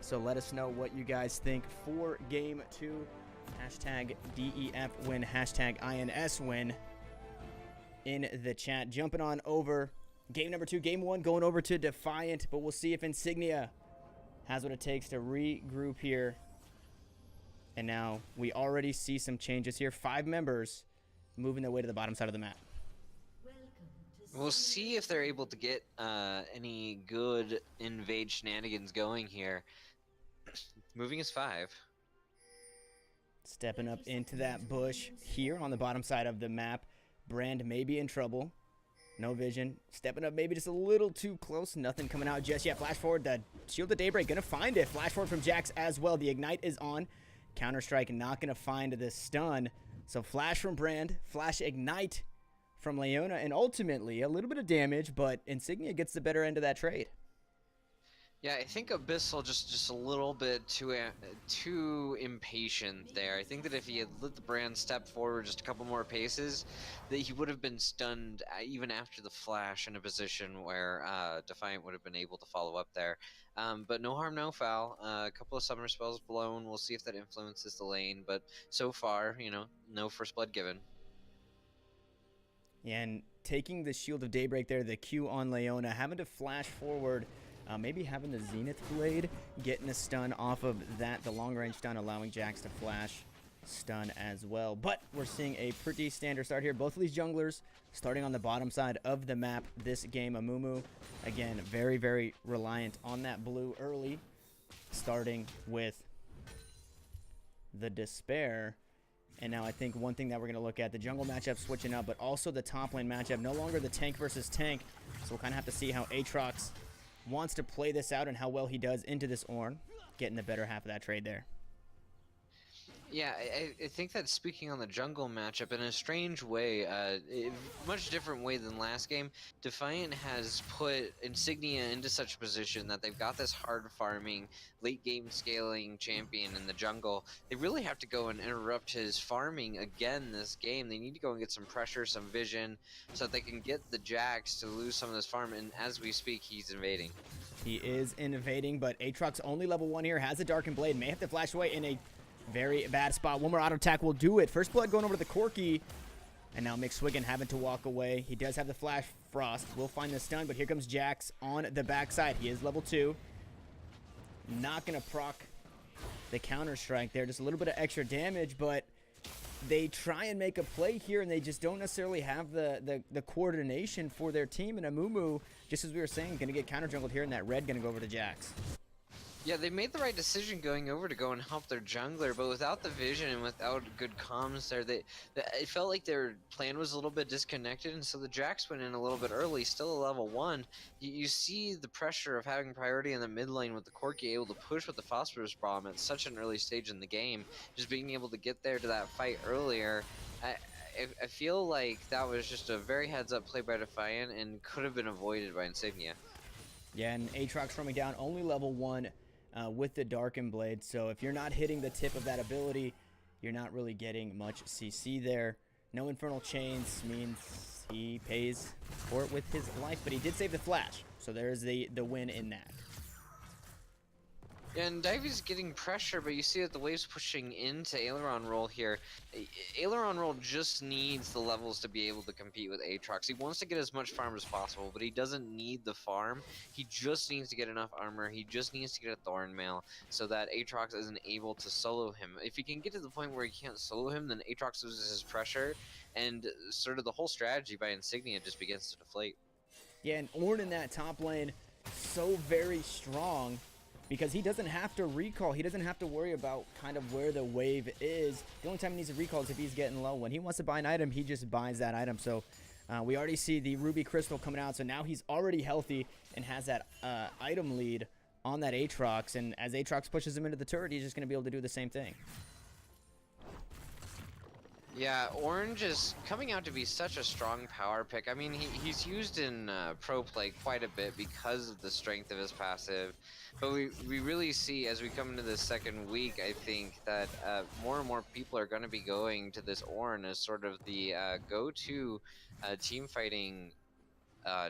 So let us know what you guys think for Game 2. Hashtag DEF win, hashtag INS win in the chat. Jumping on over. Game number 2, Game 1 going over to Defiant, but we'll see if Insignia has what it takes to regroup here. And now we already see some changes here. 5 members moving their way to the bottom side of the map. We'll see if they're able to get any good invade shenanigans going here. Moving is 5. Stepping up into that bush here on the bottom side of the map. Brand may be in trouble. No vision. Stepping up maybe just a little too close. Nothing coming out just yet. Flash forward. The Shield of Daybreak going to find it. Flash forward from Jax as well. The Ignite is on. Counter-Strike not going to find the stun. So Flash from Brand. Flash Ignite from Leona. And ultimately a little bit of damage, but Insignia gets the better end of that trade. Yeah, I think Abyssal just a little bit too impatient there. I think that if he had let the Brand step forward just a couple more paces, that he would have been stunned even after the flash in a position where Defiant would have been able to follow up there. But no harm, no foul. A couple of summer spells blown. We'll see if that influences the lane. But so far, you know, no first blood given. Yeah, and taking the Shield of Daybreak there, the Q on Leona, having to flash forward. Maybe having the Zenith Blade, getting a stun off of that, the long-range stun, allowing Jax to flash stun as well. But we're seeing a pretty standard start here. Both of these junglers starting on the bottom side of the map this game. Amumu, again, very, very reliant on that blue early, starting with the Despair. And now I think one thing that we're going to look at, the jungle matchup switching up, but also the top lane matchup. No longer the tank versus tank, so we'll kind of have to see how Aatrox wants to play this out and how well he does into this Ornn, getting the better half of that trade there. Yeah, I think that speaking on the jungle matchup, in a strange way, much different way than last game, Defiant has put Insignia into such a position that they've got this hard farming, late game scaling champion in the jungle. They really have to go and interrupt his farming again this game. They need to go and get some pressure, some vision, so that they can get the Jax to lose some of this farm, and as we speak, he's invading. He is invading, but Aatrox only level 1 here, has a Darkened Blade, may have to flash away in a very bad spot. One more auto attack will do it. First blood going over to the Corki. And now McSwiggan having to walk away. He does have the Flash Frost. Will find the stun, but here comes Jax on the backside. He is level 2. Not going to proc the Counter-Strike there. Just a little bit of extra damage, but they try and make a play here, and they just don't necessarily have the coordination for their team. And Amumu, just as we were saying, going to get counter-jungled here, and that red going to go over to Jax. Yeah, they made the right decision going over to go and help their jungler, but without the vision and without good comms there, it felt like their plan was a little bit disconnected, and so the Jax went in a little bit early, still a level 1. You see the pressure of having priority in the mid lane with the Corki able to push with the Phosphorus Bomb at such an early stage in the game, just being able to get there to that fight earlier. I feel like that was just a very heads-up play by Defiant and could have been avoided by Insignia. Yeah, and Aatrox roaming down, only level 1. With the Darkened Blade, so if you're not hitting the tip of that ability, you're not really getting much CC there. No Infernal Chains means he pays for it with his life, but he did save the flash, so there's the win in that. And Divy's getting pressure, but you see that the wave's pushing into Aileron Roll here. Aileron Roll just needs the levels to be able to compete with Aatrox. He wants to get as much farm as possible, but he doesn't need the farm. He just needs to get enough armor. He just needs to get a Thorn Mail so that Aatrox isn't able to solo him. If he can get to the point where he can't solo him, then Aatrox loses his pressure, and sort of the whole strategy by Insignia just begins to deflate. Yeah, and Ornn in that top lane, so very strong, because he doesn't have to recall. He doesn't have to worry about kind of where the wave is. The only time he needs to recall is if he's getting low. When he wants to buy an item, he just buys that item. So we already see the Ruby Crystal coming out. So now he's already healthy and has that item lead on that Aatrox. And as Aatrox pushes him into the turret, he's just going to be able to do the same thing. Yeah, Orange is coming out to be such a strong power pick. I mean, he's used in pro play quite a bit because of the strength of his passive. But we really see, as we come into the second week, I think that more and more people are going to be going to this Ornn as sort of the go-to team fighting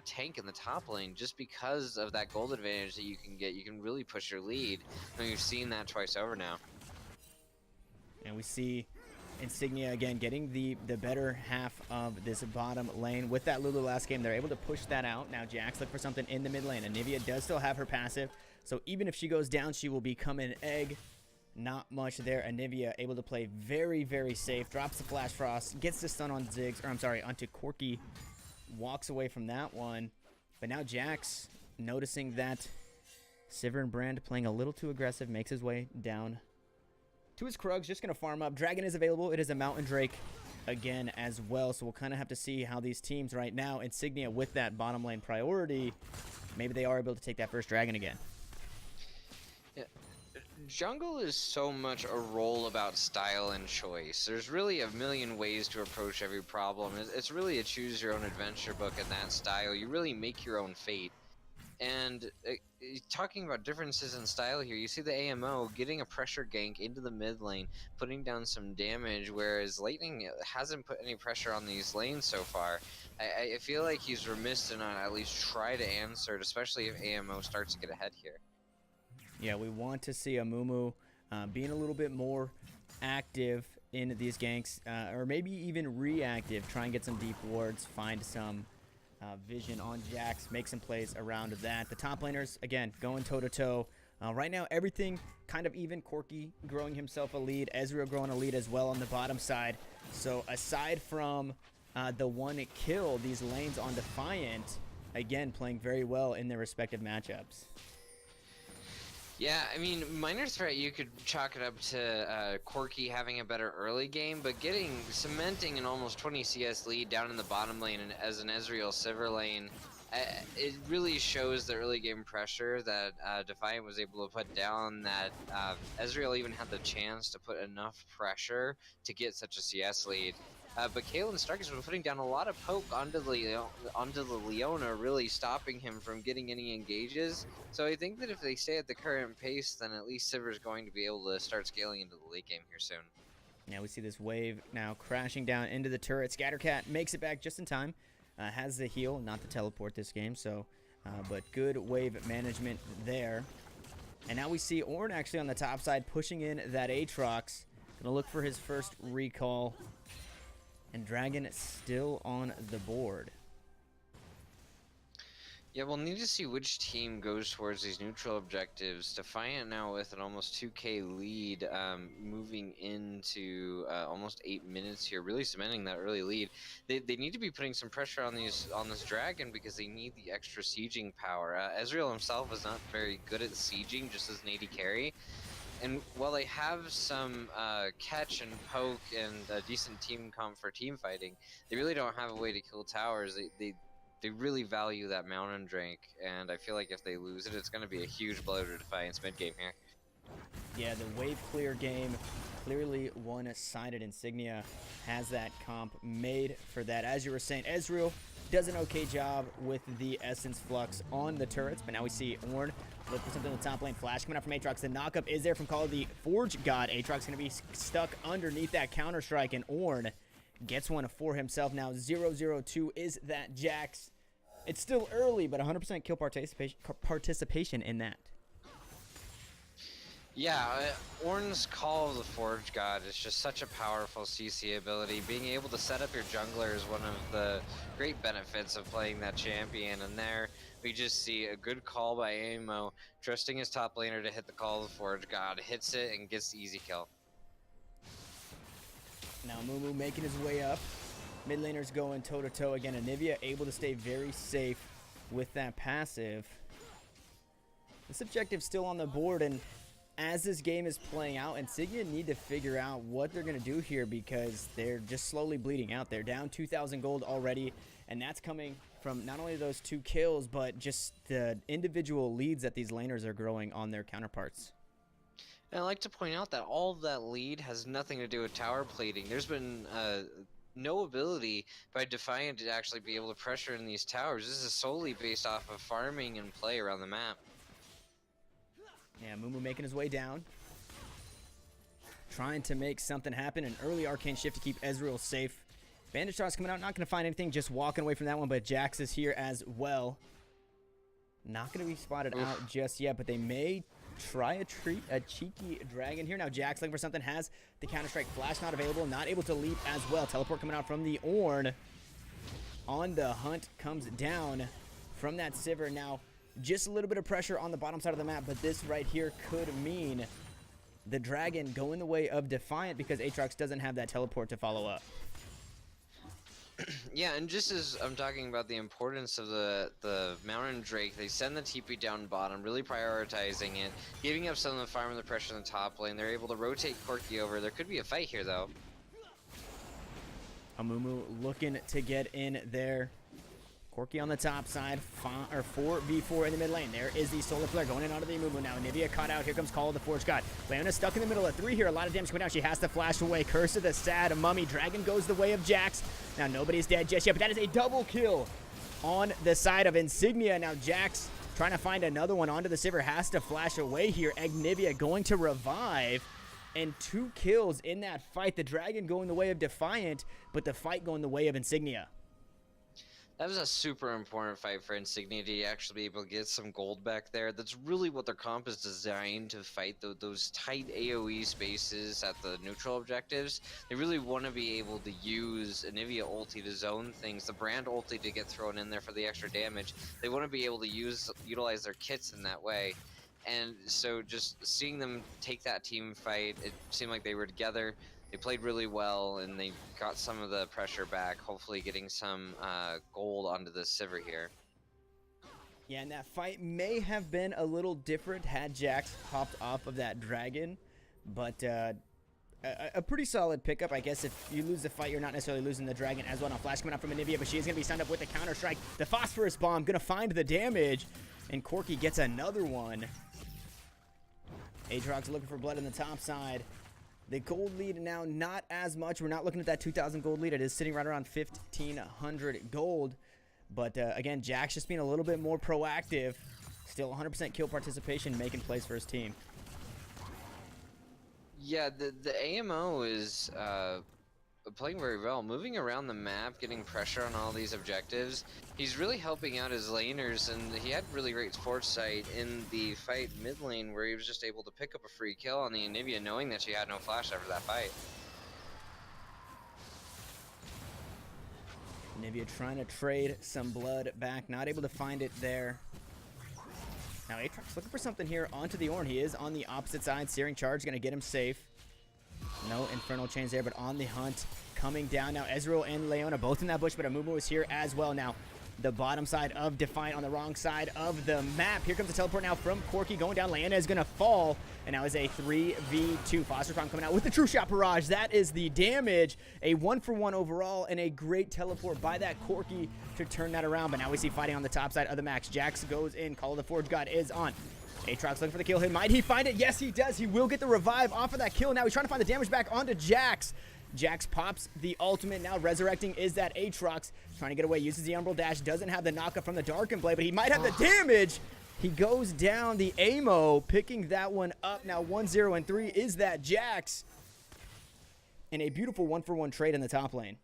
tank in the top lane just because of that gold advantage that you can get. You can really push your lead. I mean, we've seen that twice over now. And we see Insignia again getting the better half of this bottom lane. With that Lulu last game, they're able to push that out. Now Jax look for something in the mid lane. Anivia does still have her passive, so even if she goes down, she will become an egg. Not much there. Anivia able to play very, very safe. Drops the Flash Frost, gets the stun on Ziggs, or I'm sorry, onto Corki. Walks away from that one. But now Jax noticing that Sivir and Brand playing a little too aggressive, makes his way down to his Krugs, just going to farm up. Dragon is available. It is a Mountain Drake again as well. So we'll kind of have to see how these teams right now, Insignia with that bottom lane priority, maybe they are able to take that first Dragon again. Yeah. Jungle is so much a role about style and choice. There's really a million ways to approach every problem. It's really a choose your own adventure book in that style. You really make your own fate. And talking about differences in style here, you see the AMO getting a pressure gank into the mid lane, putting down some damage, whereas Lightning hasn't put any pressure on these lanes so far. I feel like he's remiss to not at least try to answer it, especially if AMO starts to get ahead here. Yeah, we want to see Amumu being a little bit more active in these ganks, or maybe even reactive. Try and get some deep wards, find some vision on Jax, make some plays around that. The top laners, again, going toe-to-toe. Right now, everything kind of even. Corki growing himself a lead. Ezreal growing a lead as well on the bottom side. So aside from the one kill, these lanes on Defiant, again, playing very well in their respective matchups. Yeah, I mean, minor threat, you could chalk it up to Corki having a better early game, but cementing an almost 20 CS lead down in the bottom lane and as an Ezreal Sivir lane, it really shows the early game pressure that Defiant was able to put down, that Ezreal even had the chance to put enough pressure to get such a CS lead. But Kalen Stark has been putting down a lot of poke onto the Leona, really stopping him from getting any engages. So I think that if they stay at the current pace, then at least Sivir's going to be able to start scaling into the late game here soon. Now we see this wave now crashing down into the turret. Scattercat makes it back just in time. Has the heal, not the teleport this game, so but good wave management there. And now we see Ornn actually on the top side pushing in that Aatrox. Gonna look for his first recall. And Dragon still on the board. Yeah, we'll need to see which team goes towards these neutral objectives. Defiant now with an almost 2k lead, moving into almost 8 minutes here, really cementing that early lead. They need to be putting some pressure on this Dragon because they need the extra sieging power. Ezreal himself is not very good at sieging, just as an AD carry. And while they have some catch and poke and a decent team comp for team fighting, they really don't have a way to kill towers. They really value that Mountain Drake, and I feel like if they lose it, it's going to be a huge blow to Defiant's mid game here. Yeah, the wave clear game, clearly one-sided. Insignia has that comp made for that. As you were saying, Ezreal does an okay job with the Essence Flux on the turrets, but now we see Ornn look for something in the top lane. Flash coming out from Aatrox. The knockup is there from Call of the Forge God. Aatrox going to be stuck underneath that Counter-Strike, and Ornn gets one for himself. Now 0-0-2 is that Jax. It's still early, but 100% kill participation in that. Yeah, Ornn's Call of the Forge God is just such a powerful CC ability. Being able to set up your jungler is one of the great benefits of playing that champion, and there we just see a good call by Amo, trusting his top laner to hit the Call of the Forge God, hits it, and gets the easy kill. Now Mumu making his way up. Mid laner's going toe-to-toe again. Anivia able to stay very safe with that passive. This objective's still on the board, and as this game is playing out, Insignia need to figure out what they're going to do here because they're just slowly bleeding out. They're down 2,000 gold already, and that's coming from not only those 2 kills, but just the individual leads that these laners are growing on their counterparts. And I'd like to point out that all of that lead has nothing to do with tower plating. There's been no ability by Defiant to actually be able to pressure in these towers. This is solely based off of farming and play around the map. Yeah, Mumu making his way down. Trying to make something happen. An early arcane shift to keep Ezreal safe. Bandage toss coming out, not going to find anything, just walking away from that one, but Jax is here as well. Not going to be spotted out just yet, but they may try a cheeky dragon here. Now Jax looking for something, has the Counter-Strike flash not available, not able to leap as well. Teleport coming out from the Ornn. On the hunt, comes down from that Sivir. Now, just a little bit of pressure on the bottom side of the map, but this right here could mean the dragon going the way of Defiant because Aatrox doesn't have that teleport to follow up. Yeah, and just as I'm talking about the importance of the Mountain Drake, they send the TP down bottom, really prioritizing it, giving up some of the farm and the pressure in the top lane. They're able to rotate Corki over. There could be a fight here, though. Amumu looking to get in there. Corki on the top side, 4v4 in the mid lane. There is the Solar Flare going in onto the Amumu now. Anivia caught out. Here comes Call of the Forge God. Leona stuck in the middle of 3 here. A lot of damage coming down. She has to flash away. Curse of the Sad Mummy. Dragon goes the way of Jax. Now nobody's dead just yet, but that is a double kill on the side of Insignia. Now Jax trying to find another one onto the Sivir. Has to flash away here. Anivia going to revive. And 2 kills in that fight. The Dragon going the way of Defiant, but the fight going the way of Insignia. That was a super important fight for Insignia to actually be able to get some gold back there. That's really what their comp is designed to fight, those tight AoE spaces at the neutral objectives. They really want to be able to use Anivia ulti to zone things, the brand ulti to get thrown in there for the extra damage. They want to be able to utilize their kits in that way. And so just seeing them take that team fight, it seemed like they were together. They played really well, and they got some of the pressure back, hopefully getting some gold onto the Sivir here. Yeah, and that fight may have been a little different had Jax hopped off of that dragon, but a pretty solid pickup. I guess if you lose the fight, you're not necessarily losing the dragon as well. Now flash coming out from Anivia, but she is going to be stunned up with the Counter-Strike. The Phosphorus Bomb going to find the damage, and Corki gets another one. Aatrox looking for blood on the top side. The gold lead now not as much. We're not looking at that 2,000 gold lead. It is sitting right around 1,500 gold. But again, Jax just being a little bit more proactive. Still 100% kill participation, making plays for his team. Yeah, the AMO is playing very well, moving around the map, getting pressure on all these objectives. He's really helping out his laners, and he had really great foresight in the fight mid lane where he was just able to pick up a free kill on the Anivia, knowing that she had no flash after that fight. Anivia trying to trade some blood back, not able to find it there. Now Aatrox looking for something here onto the Ornn. He is on the opposite side. Searing Charge going to get him safe. No Infernal Chains there, but on the hunt. Coming down now. Ezreal and Leona both in that bush, but Amumu is here as well. Now the bottom side of Defiant on the wrong side of the map. Here comes the teleport now from Corki going down. Leona is going to fall, and now is a 3v2. Foster Prime coming out with the True Shot Barrage. That is the damage. A 1-for-1 overall, and a great teleport by that Corki to turn that around. But now we see fighting on the top side of the max. Jax goes in. Call of the Forge God is on. Aatrox looking for the kill. Might he find it? Yes, he does. He will get the revive off of that kill. Now he's trying to find the damage back onto Jax. Jax pops the ultimate. Now resurrecting is that Aatrox. Trying to get away. Uses the Umbral Dash. Doesn't have the knockup from the Darken Blade, but he might have the damage. He goes down. The Amo picking that one up. Now 1-0 and 3 is that Jax. And a beautiful 1-for-1 trade in the top lane.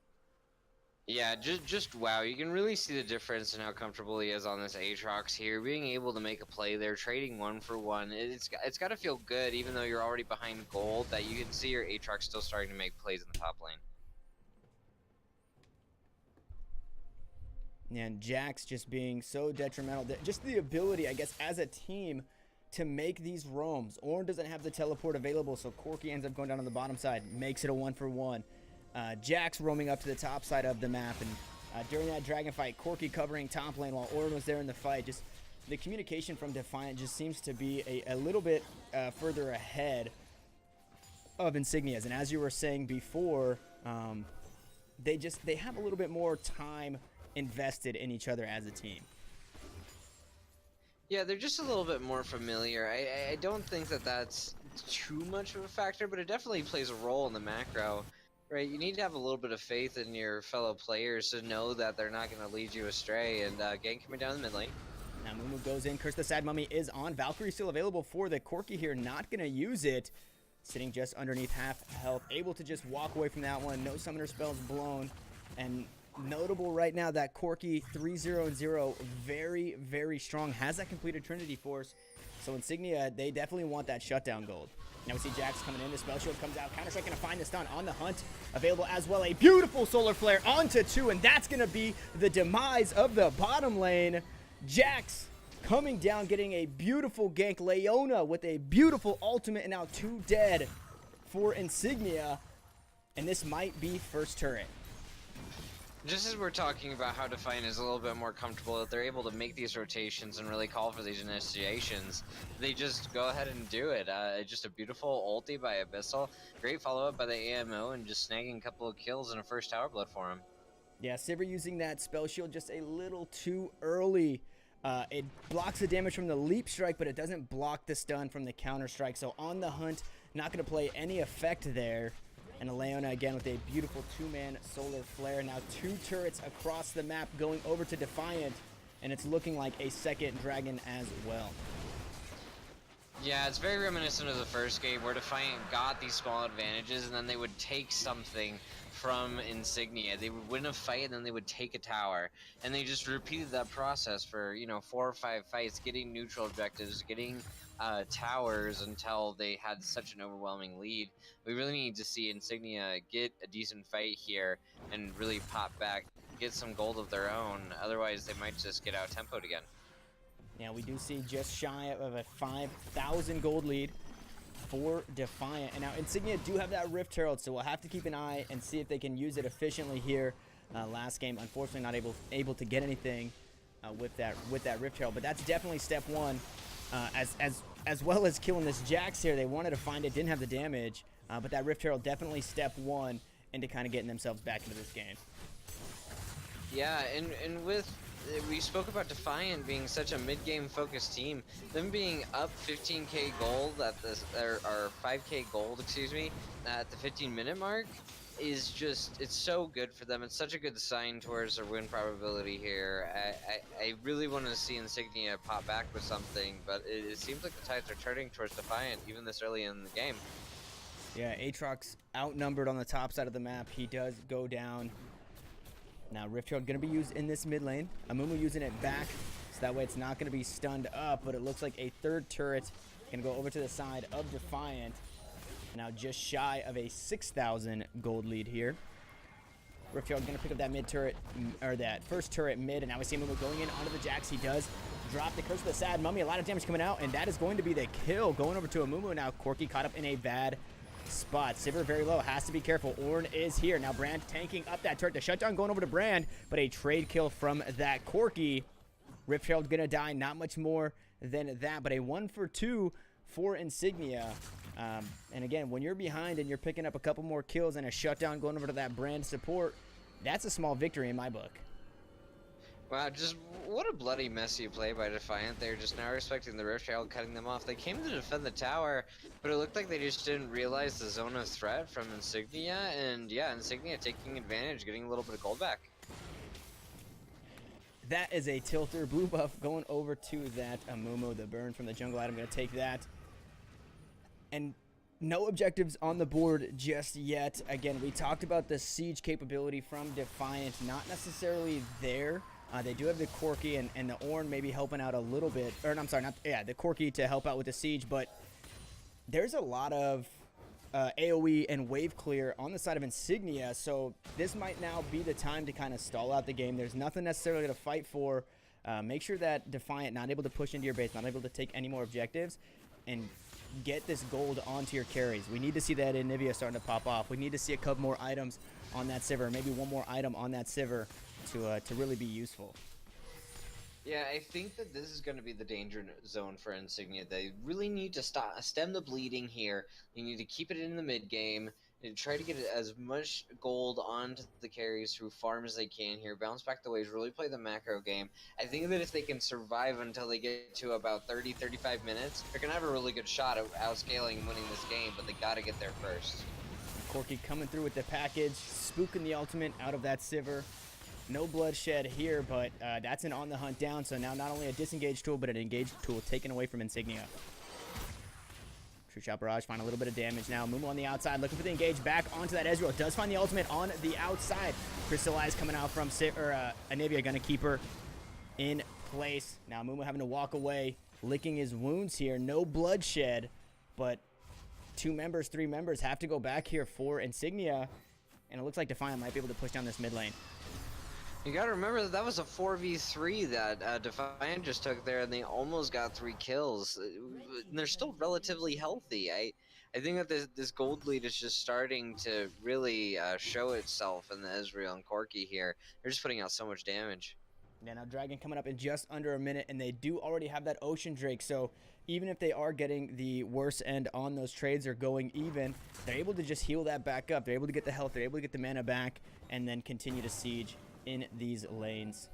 Yeah, just wow. You can really see the difference in how comfortable he is on this Aatrox here. Being able to make a play there, trading 1-for-1. It's got to feel good, even though you're already behind gold, that you can see your Aatrox still starting to make plays in the top lane. And Jax just being so detrimental. Just the ability, I guess, as a team to make these roams. Ornn doesn't have the teleport available, so Corki ends up going down on the bottom side. Makes it a 1-for-1. Jax roaming up to the top side of the map, and during that dragon fight, Corki covering top lane while Ornn was there in the fight. Just the communication from Defiant just seems to be a little bit further ahead of Insignia's. And as you were saying before, they have a little bit more time invested in each other as a team. Yeah, they're just a little bit more familiar. I don't think that that's too much of a factor, but it definitely plays a role in the macro. Right, you need to have a little bit of faith in your fellow players to know that they're not going to lead you astray. And gank coming down the mid lane. Now Mumu goes in. Curse the Sad Mummy is on. Valkyrie still available for the Corki here. Not going to use it. Sitting just underneath half health. Able to just walk away from that one. No summoner spells blown. And notable right now that Corki 3-0-0, very, very strong, has that completed Trinity Force. So Insignia, they definitely want that shutdown gold. Now we see Jax coming in, the spell shield comes out, Counter-Strike gonna find the stun on the hunt, available as well, a beautiful solar flare onto 2, and that's gonna be the demise of the bottom lane. Jax coming down, getting a beautiful gank, Leona with a beautiful ultimate, and now 2 dead for Insignia, and this might be first turret. Just as we're talking about how Defiant is a little bit more comfortable that they're able to make these rotations and really call for these initiations, they just go ahead and do it. Just a beautiful ulti by Abyssal, great follow-up by the AMO, and just snagging a couple of kills in a first tower blood for him. Yeah, Sivir using that spell shield just a little too early. It blocks the damage from the leap strike, but it doesn't block the stun from the counter strike. So on the hunt, not going to play any effect there. And Leona again with a beautiful 2-man solar flare. Now 2 turrets across the map going over to Defiant, and it's looking like a second dragon as well. Yeah, it's very reminiscent of the first game where Defiant got these small advantages and then they would take something from Insignia. They would win a fight and then they would take a tower. And they just repeated that process for, 4 or 5 fights, getting neutral objectives, getting towers until they had such an overwhelming lead. We really need to see Insignia get a decent fight here and really pop back, get some gold of their own. Otherwise, they might just get out-tempoed again. Yeah, we do see just shy of a 5,000 gold lead for Defiant. And now Insignia do have that Rift Herald, so we'll have to keep an eye and see if they can use it efficiently here. Last game, unfortunately, not able to get anything with that Rift Herald, but that's definitely step one. As well as killing this Jax here, they wanted to find it, didn't have the damage, but that Rift Herald definitely step one into kind of getting themselves back into this game. Yeah, and with we spoke about Defiant being such a mid-game focused team, them being up 15k gold at this, or 5k gold, excuse me, at the 15-minute mark is just, it's so good for them. It's such a good sign towards their win probability here. I really want to see Insignia pop back with something, but it seems like the tides are turning towards Defiant even this early in the game. Yeah, Aatrox outnumbered on the top side of the map. He does go down. Now Rift Herald going to be used in this mid lane. Amumu using it back, so that way it's not going to be stunned up, but it looks like a third turret going to go over to the side of Defiant. Now just shy of a 6,000 gold lead here. Rift Herald going to pick up that mid turret, or that first turret mid, and now we see Amumu going in onto the Jax. He does drop the Curse of the Sad Mummy. A lot of damage coming out, and that is going to be the kill. Going over to Amumu now. Corki caught up in a bad spot. Sivir very low, has to be careful. Ornn is here. Now Brand tanking up that turret. The shutdown going over to Brand, but a trade kill from that Corki. Rift Herald gonna die, not much more than that, but a 1 for 2 for Insignia. And again, when you're behind and you're picking up a couple more kills and a shutdown going over to that Brand support, that's a small victory in my book. Wow, just what a bloody messy play by Defiant. They're just now respecting the Rift Herald, cutting them off. They came to defend the tower, but it looked like they just didn't realize the zone of threat from Insignia, and yeah, Insignia taking advantage, getting a little bit of gold back. That is a tilter. Blue buff going over to that Amumu, the burn from the jungle item. Going to take that. And no objectives on the board just yet. Again, we talked about the siege capability from Defiant, not necessarily there. They do have the Corki and the Ornn maybe helping out a little bit. Or, I'm sorry, the Corki to help out with the siege, but there's a lot of AoE and wave clear on the side of Insignia, so this might now be the time to kind of stall out the game. There's nothing necessarily to fight for. Make sure that Defiant not able to push into your base, not able to take any more objectives, and get this gold onto your carries. We need to see that Anivia starting to pop off. We need to see a couple more items on that Sivir, maybe one more item on that Sivir to really be useful. Yeah, I think that this is going to be the danger zone for Insignia. They really need to stem the bleeding here. They need to keep it in the mid game and try to get as much gold onto the carries through farm as they can here. Bounce back the waves, really play the macro game. I think that if they can survive until they get to about 30-35 minutes, they're going to have a really good shot at outscaling and winning this game, but they got to get there first. Corki coming through with the package, spooking the ultimate out of that Sivir. No bloodshed here, but that's an on the hunt down, so now not only a disengage tool, but an engaged tool taken away from Insignia. True Shot Barrage, find a little bit of damage now. Mumu on the outside, looking for the engage, back onto that Ezreal. Does find the ultimate on the outside. Crystallize coming out from Anivia, gonna keep her in place. Now Mumu having to walk away, licking his wounds here. No bloodshed, but 3 members have to go back here for Insignia. And it looks like Defiant might be able to push down this mid lane. You gotta remember that was a 4v3 that Defiant just took there, and they almost got 3 kills. And they're still relatively healthy. I think that this gold lead is just starting to really show itself in the Ezreal and Corki here. They're just putting out so much damage. Yeah, now Dragon coming up in just under a minute, and they do already have that Ocean Drake, so even if they are getting the worst end on those trades or going even, they're able to just heal that back up. They're able to get the health, they're able to get the mana back, and then continue to siege in these lanes.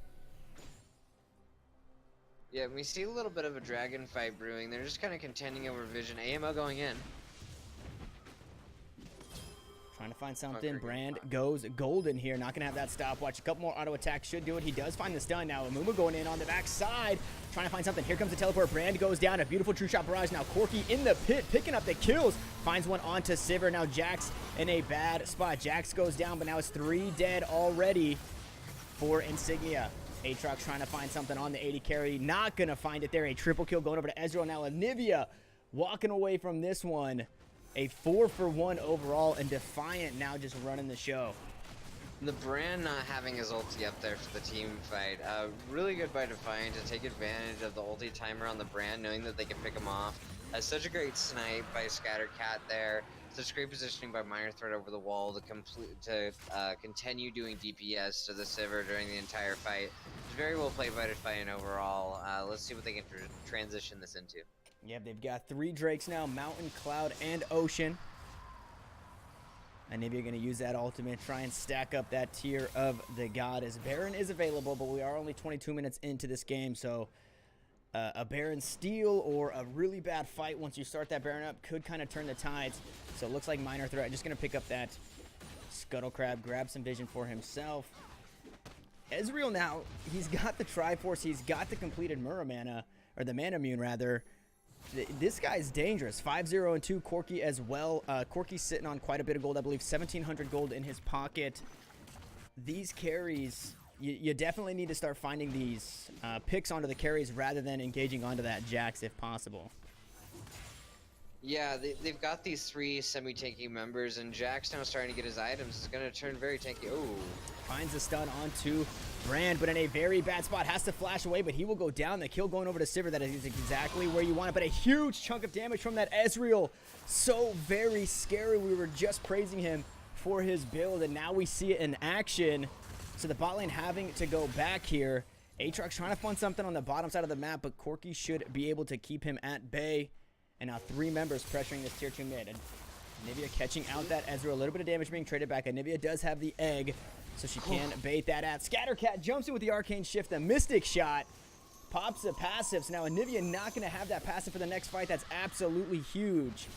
Yeah, we see a little bit of a dragon fight brewing. They're just kind of contending over vision. AML going in. Trying to find something. Brand goes golden here. Not going to have that stopwatch. A couple more auto attacks should do it. He does find the stun now. Amumu going in on the backside. Trying to find something. Here comes the teleport. Brand goes down. A beautiful True Shot Barrage. Now Corki in the pit, picking up the kills. Finds one onto Sivir. Now Jax in a bad spot. Jax goes down, but now it's 3 dead already for Insignia. Aatrox trying to find something on the 80 carry. Not going to find it there. A triple kill going over to Ezreal. Now Anivia walking away from this one. A 4-for-1 overall, and Defiant now just running the show. The Brand not having his ulti up there for the team fight. Really good by Defiant to take advantage of the ulti timer on the Brand, knowing that they can pick him off. Such a great snipe by Scattercat there. Such great positioning by Minor Threat over the wall to continue doing DPS to the Sivir during the entire fight. It's very well played by Defiant overall. Let's see what they can transition this into. Yeah, they've got 3 Drakes now, Mountain, Cloud, and Ocean. And maybe you're going to use that ultimate, try and stack up that tier of the god, as Baron is available, but we are only 22 minutes into this game, so a Baron steal or a really bad fight once you start that Baron up could kind of turn the tides. So it looks like Minor Threat just going to pick up that Scuttle Crab, grab some vision for himself. Ezreal now, he's got the Triforce, he's got the completed Muramana, or the Mana Mune rather. This guy's dangerous. 5-0 and 2. Corki as well. Corki's sitting on quite a bit of gold. I believe 1,700 gold in his pocket. These carries, you definitely need to start finding these picks onto the carries rather than engaging onto that Jax if possible. Yeah, they've got these 3 semi-tanky members, and Jax now starting to get his items. It's going to turn very tanky. Oh. Finds the stun onto Brand, but in a very bad spot. Has to flash away, but he will go down. The kill going over to Sivir. That is exactly where you want it, but a huge chunk of damage from that Ezreal. So very scary. We were just praising him for his build, and now we see it in action. So the bot lane having to go back here. Aatrox trying to find something on the bottom side of the map, but Corki should be able to keep him at bay. And now 3 members pressuring this tier 2 mid. And Anivia catching out that Ezreal. A little bit of damage being traded back. Anivia does have the egg, so she can bait that out. Scattercat jumps in with the Arcane Shift. The Mystic Shot pops the passive. So now Anivia not going to have that passive for the next fight. That's absolutely huge.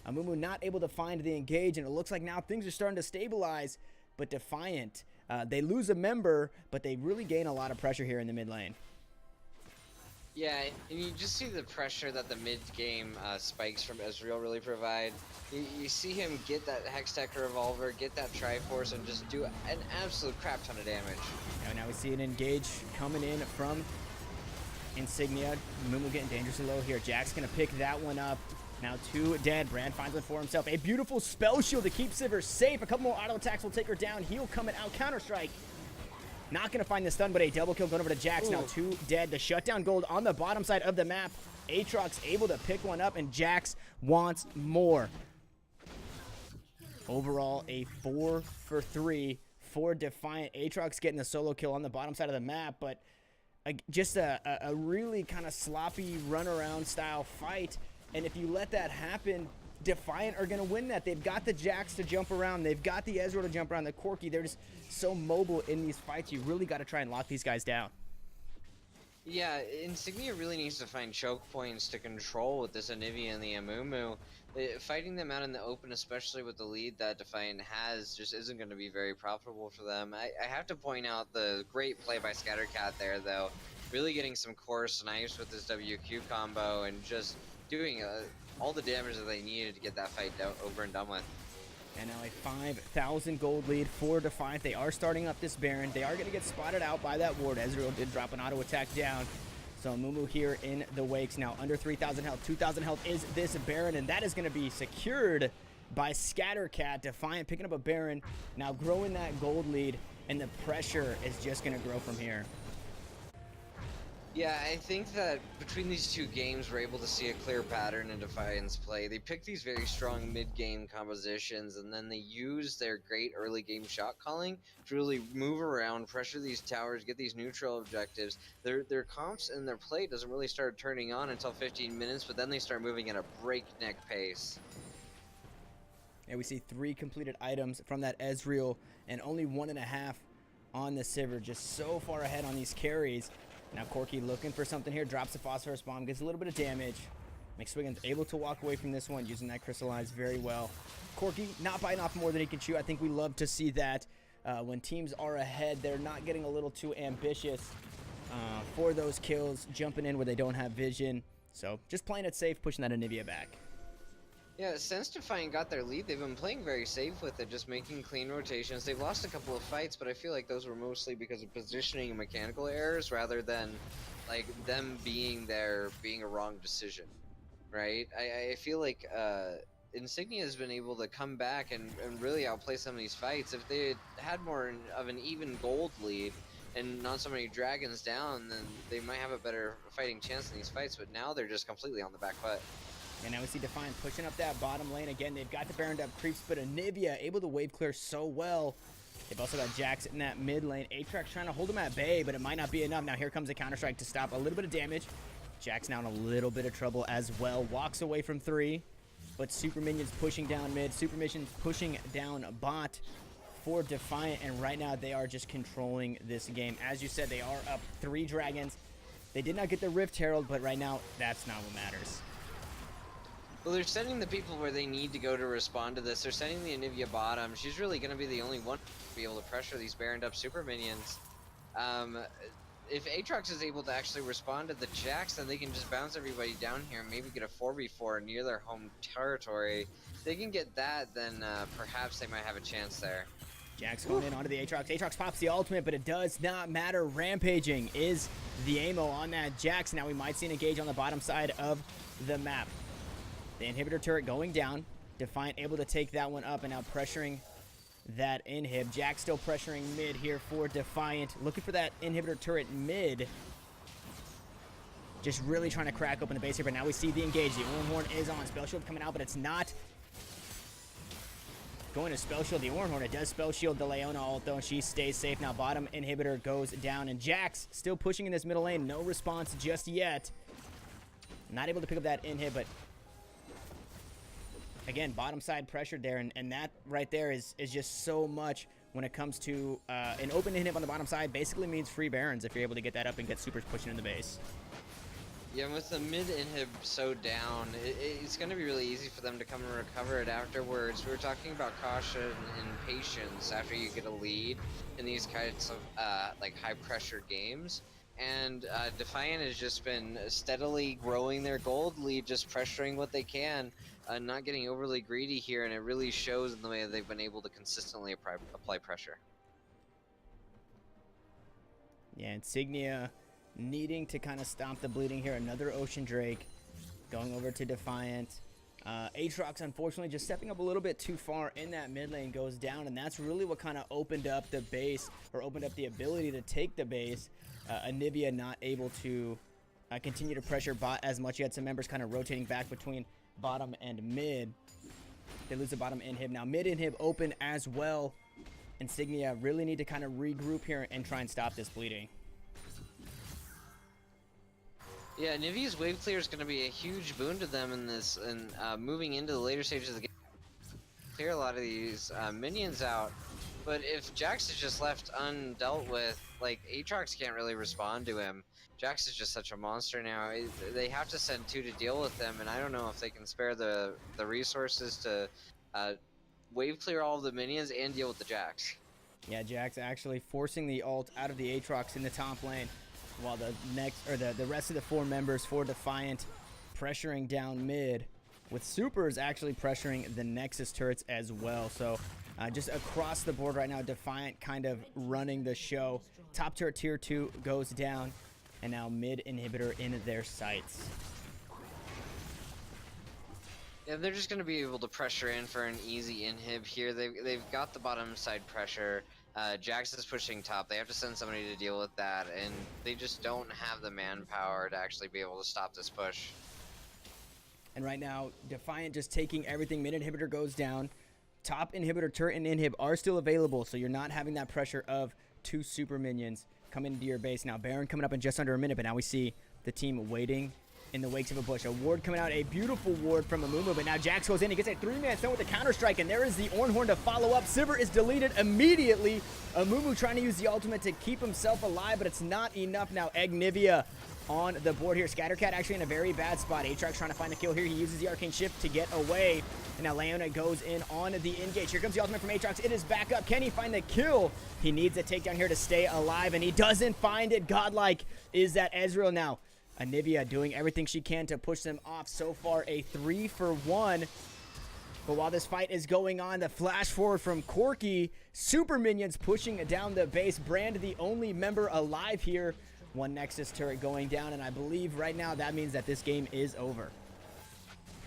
Amumu not able to find the engage, and it looks like now things are starting to stabilize. But Defiant, they lose a member, but they really gain a lot of pressure here in the mid lane. Yeah, and you just see the pressure that the mid-game spikes from Ezreal really provide. You see him get that Hextech Revolver, get that Triforce, and just do an absolute crap ton of damage. Now we see an engage coming in from Insignia. Mumu getting dangerously low here. Jack's going to pick that one up. Now 2 dead. Brand finds one for himself. A beautiful spell shield to keep Sivir safe. A couple more auto attacks will take her down. Heal coming out. Counter-strike. Not going to find the stun, but a double kill going over to Jax. Now 2 dead. The shutdown gold on the bottom side of the map. Aatrox able to pick one up, and Jax wants more. Overall, a 4-for-3 for Defiant. Aatrox getting the solo kill on the bottom side of the map, but just a really kind of sloppy runaround style fight. And if you let that happen, Defiant are going to win that. They've got the Jax to jump around. They've got the Ezreal to jump around. The Corki, they're just so mobile in these fights. You really got to try and lock these guys down. Yeah, Insignia really needs to find choke points to control with this Anivia and the Amumu. Fighting them out in the open, especially with the lead that Defiant has, just isn't going to be very profitable for them. I have to point out the great play by Scattercat there, though. Really getting some core snipes with this WQ combo and just doing all the damage that they needed to get that fight over and done with. And now a 5,000 gold lead for Defiant. They are starting up this Baron. They are going to get spotted out by that ward. Ezreal did drop an auto attack down. So Mumu here in the wakes now under 3,000 health. 2,000 health is this Baron, and that is going to be secured by Scattercat. Defiant picking up a Baron, now growing that gold lead, and the pressure is just going to grow from here. Yeah, I think that between these two games, we're able to see a clear pattern in Defiant's play. They pick these very strong mid-game compositions, and then they use their great early-game shot calling to really move around, pressure these towers, get these neutral objectives. Their comps and their play doesn't really start turning on until 15 minutes, but then they start moving at a breakneck pace. And we see 3 completed items from that Ezreal, and only 1.5 on the Sivir, just so far ahead on these carries. Now Corki looking for something here, drops the Phosphorus Bomb, gets a little bit of damage. McSwiggan's able to walk away from this one, using that Crystallize very well. Corki not biting off more than he can chew. I think we love to see that. When teams are ahead, they're not getting a little too ambitious for those kills, jumping in where they don't have vision. So just playing it safe, pushing that Insignia back. Yeah, since Defiant got their lead, they've been playing very safe with it, just making clean rotations. They've lost a couple of fights, but I feel like those were mostly because of positioning and mechanical errors rather than like them being a wrong decision, right? I feel like Insignia has been able to come back and really outplay some of these fights. If they had more of an even gold lead and not so many dragons down, then they might have a better fighting chance in these fights, but now they're just completely on the back foot. And now we see Defiant pushing up that bottom lane again. They've got the Baron up creeps, but Insignia able to wave clear so well. They've also got Jax in that mid lane. Aatrox trying to hold him at bay, but it might not be enough. Now here comes a Counter-Strike to stop a little bit of damage. Jax now in a little bit of trouble as well. Walks away from 3, but Super Minions pushing down mid. Super Minions pushing down bot for Defiant, and right now they are just controlling this game. As you said, they are up 3 dragons. They did not get the Rift Herald, but right now that's not what matters. Well, they're sending the people where they need to go to respond to this. They're sending the Insignia bottom. She's really going to be the only one to be able to pressure these Baroned up Super Minions. If Aatrox is able to actually respond to the Jax, then they can just bounce everybody down here and maybe get a 4v4 near their home territory. If they can get that, then perhaps they might have a chance there. Jax going in onto the Aatrox. Aatrox pops the ultimate, but it does not matter. Rampaging is the ammo on that Jax. Now we might see an engage on the bottom side of the map. The inhibitor turret going down. Defiant able to take that one up and now pressuring that inhib. Jax still pressuring mid here for Defiant. Looking for that inhibitor turret mid. Just really trying to crack open the base here, but now we see the engage. The Horn is on. Spell Shield coming out, but it's not going to Spell Shield the Horn. It does Spell Shield the Leona ult, though, and she stays safe. Now bottom inhibitor goes down, and Jax still pushing in this middle lane. No response just yet. Not able to pick up that inhib, but again, bottom side pressured there, and that right there is just so much when it comes to an open inhib on the bottom side. Basically means free Barons if you're able to get that up and get supers pushing in the base. Yeah, with the mid inhib so down, it's going to be really easy for them to come and recover it afterwards. We were talking about caution and patience after you get a lead in these kinds of like high pressure games. And Defiant has just been steadily growing their gold lead, just pressuring what they can, not getting overly greedy here, and it really shows in the way that they've been able to consistently apply pressure. Yeah, Insignia needing to kind of stop the bleeding here. Another Ocean Drake going over to Defiant. Aatrox, unfortunately, just stepping up a little bit too far in that mid lane, goes down, and that's really what kind of opened up the base, or opened up the ability to take the base. Anivia not able to continue to pressure bot as much. You had some members kind of rotating back between bottom and mid. They lose the bottom inhib. Now mid inhib open as well. Insignia really need to kind of regroup here and try and stop this bleeding. Yeah, Nivea's wave clear is going to be a huge boon to them in this, and moving into the later stages of the game. Clear a lot of these minions out, but if Jax is just left undealt with, like, Aatrox can't really respond to him. Jax is just such a monster now. They have to send 2 to deal with them, and I don't know if they can spare the resources to wave clear all of the minions and deal with the Jax. Yeah, Jax actually forcing the ult out of the Aatrox in the top lane, while the rest of the 4 members for Defiant pressuring down mid. with supers actually pressuring the Nexus turrets as well. So just across the board right now, Defiant kind of running the show. Top turret tier 2 goes down, and now mid inhibitor in their sights. Yeah, they're just going to be able to pressure in for an easy inhib here. They've got the bottom side pressure. Jax is pushing top. They have to send somebody to deal with that, and they just don't have the manpower to actually be able to stop this push. And right now, Defiant just taking everything. Mid inhibitor goes down. Top inhibitor, turret, and inhib are still available, so you're not having that pressure of 2 super minions coming into your base. Now, Baron coming up in just under a minute, but now we see the team waiting in the wakes of a bush. A ward coming out, a beautiful ward from Amumu, but now Jax goes in. He gets a 3-man stun with the counter-strike, and there is the Ornhorn to follow up. Sivir is deleted immediately. Amumu trying to use the ultimate to keep himself alive, but it's not enough now. Eggnivia on the board here. Scattercat actually in a very bad spot. Aatrox trying to find the kill here. He uses the Arcane Shift to get away. And now Leona goes in on the engage. Here comes the ultimate from Aatrox. It is back up. Can he find the kill? He needs a takedown here to stay alive, and he doesn't find it. Godlike is that Ezreal now. Anivia doing everything she can to push them off. So far, a 3-for-1. But while this fight is going on, the flash forward from Corki. Super minions pushing down the base. Brand, the only member alive here. One Nexus turret going down, and I believe right now that means that this game is over.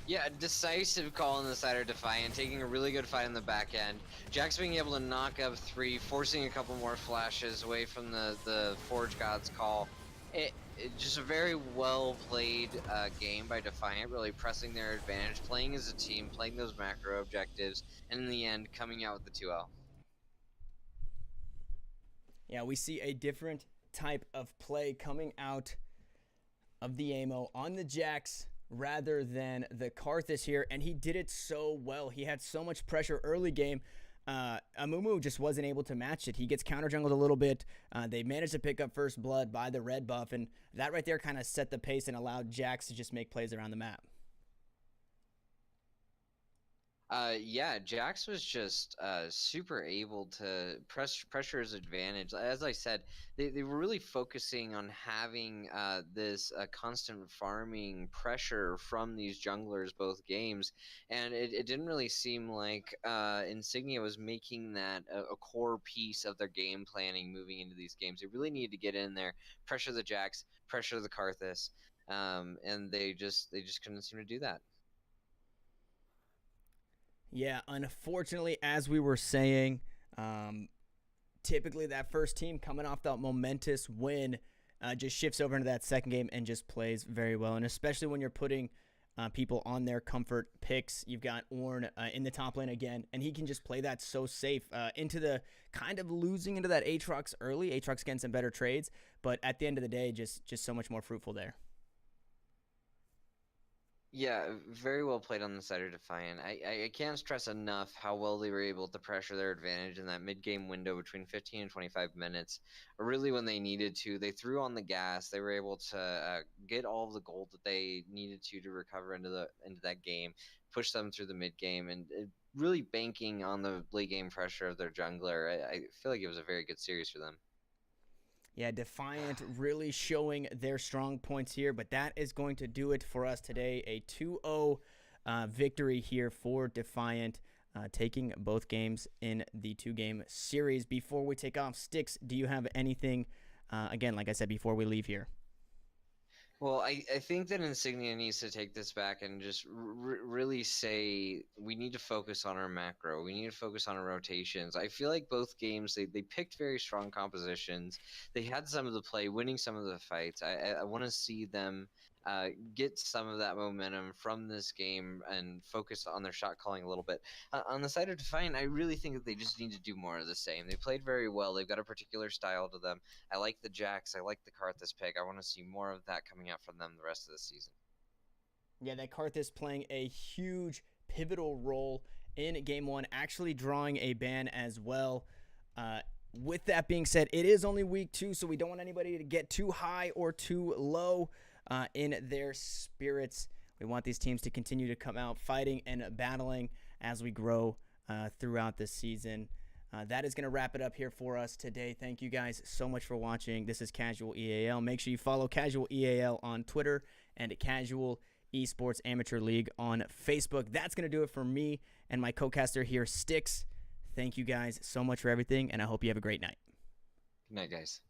Yeah, decisive call on the side of Defiant, taking a really good fight in the back end. Jax being able to knock up 3, forcing a couple more flashes away from the Forge God's call. It just a very well played game by Defiant, really pressing their advantage, playing as a team, playing those macro objectives, and in the end, coming out with the 2-0. Yeah, we see a different type of play coming out of the Amo on the Jax rather than the Karthus here, and he did it so well. He had so much pressure early game. Amumu just wasn't able to match it. He gets counter jungled a little bit. They managed to pick up first blood by the red buff, and that right there kind of set the pace and allowed Jax to just make plays around the map. Yeah, Jax was just super able to pressure his advantage. As I said, they were really focusing on having this constant farming pressure from these junglers both games, and it didn't really seem like Insignia was making that a core piece of their game planning moving into these games. They really needed to get in there, pressure the Jax, pressure the Karthus, and they just couldn't seem to do that. Yeah, unfortunately, as we were saying, typically that first team coming off that momentous win just shifts over into that second game and just plays very well. And especially when you're putting people on their comfort picks, you've got Ornn in the top lane again, and he can just play that so safe into the kind of losing into that Aatrox early. Aatrox getting some better trades, but at the end of the day, just so much more fruitful there. Yeah, very well played on the side of Defiant. I can't stress enough how well they were able to pressure their advantage in that mid-game window between 15 and 25 minutes. Really when they needed to. They threw on the gas. They were able to get all of the gold that they needed to recover into that game, push them through the mid-game, and really banking on the late-game pressure of their jungler. I feel like it was a very good series for them. Yeah, Defiant really showing their strong points here, but that is going to do it for us today. A 2-0 victory here for Defiant, taking both games in the 2-game series. Before we take off, Styx, do you have anything, again, like I said, before we leave here? Well, I think that Insignia needs to take this back and just really say we need to focus on our macro. We need to focus on our rotations. I feel like both games, they picked very strong compositions. They had some of the play, winning some of the fights. I want to see them get some of that momentum from this game and focus on their shot calling a little bit. On the side of Defiant, I really think that they just need to do more of the same. They played very well. They've got a particular style to them. I like the Jax. I like the Karthus pick. I want to see more of that coming out from them the rest of the season. Yeah, that Karthus playing a huge pivotal role in Game 1, actually drawing a ban as well. With that being said, it is only week 2, so we don't want anybody to get too high or too low in their spirits. We want these teams to continue to come out fighting and battling as we grow throughout the season. That is going to wrap it up here for us today. Thank you guys so much for watching. This is Casual EAL. Make sure you follow Casual EAL on Twitter and Casual Esports Amateur League on Facebook. That's going to do it for me and my co-caster here, Styx. Thank you guys so much for everything, and I hope you have a great night. Good night, guys.